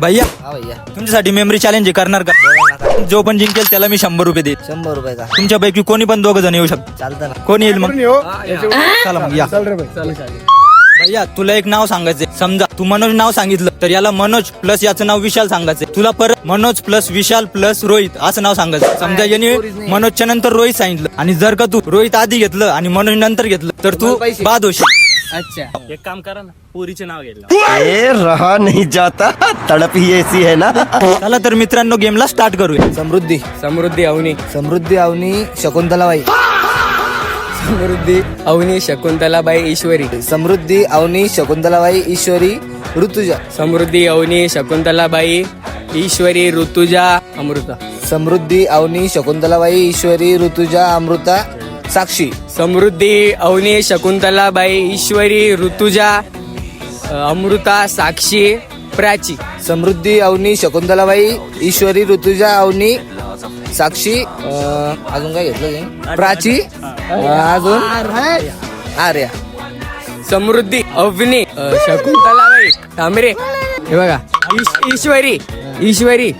भैया हा भैया तुमच्यासाठी मेमरी चॅलेंज करणार का? जो पण जिंकेल त्याला मी 100 रुपये देईल. 100 रुपये का तुमच्यापैकी कोणी पण 2 जण येऊ शकतो. चालतं ना. कोण येईल मग? चला मग या. भैया तुला एक नाव सांगायचंय. समजा तू मनोज नाव सांगितलं तर याला मनोज प्लस याचं नाव विशाल सांगायचंय. तुला परत मनोज प्लस विशाल प्लस रोहित असं नाव सांगायचं. समजा याने मनोजच्या नंतर रोहित सांगितलं आणि जर का तू रोहित आधी घेतलं आणि मनोज नंतर घेतलं तर तू बाद होशील. अच्छा एक काम करा ना, पोरीचे नाव घ्यायला. ये रहा नहीं जाता, तड़प ही ऐसी है ना. चला तर मित्रांनो गेमला स्टार्ट करूया. समृद्धी समृद्धी अवनी, समृद्धी अवनी शकुंतलाबाई. समृद्धी अवनी शकुंतलाबाई ईश्वरी, समृद्धी अवनी शकुंतलाबाई ईश्वरी ऋतुजा. समृद्धी अवनी शकुंतलाबाई ईश्वरी ऋतुजा अमृता, समृद्धी अवनी शकुंतलाबाई ईश्वरी ऋतुजा अमृता साक्षी. समृद्धी अवनी शकुंतलाबाई ईश्वरी ऋतुजा अमृता साक्षी प्राची. समृद्धी अवनी शकुंतलाबाई ईश्वरी ऋतुजा अवनी साक्षी अजून काय घेतलं प्राची अजून आर्या. समृद्धी अवनी शकुंतलाबाई तांबरे हे बघा ईश्वरी ईश्वरी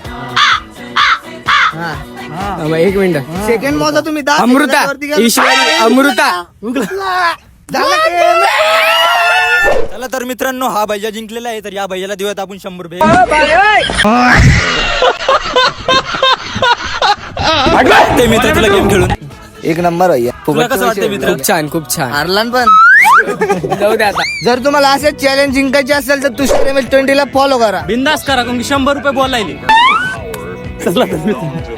एक मिनिट सेकंड मोजा तुम्ही अमृता ईश्वरी अमृता. चला तर मित्रांनो हा भैया जिंकलेला आहे तर या भैयाला देऊयात आपण 100 रुपये. ते मित्र तुला गेम खेळून एक नंबर भैया. तुला कसं वाटतं मित्र? खूप छान खूप छान. हारलान पण जाऊ दे आता. जर तुम्हाला असे चॅलेंज जिंकायचे असेल तर तुषार ML20 ला फॉलो करा. बिंदास करा, 100 रुपये बोलायले. चला तर मित्रांनो.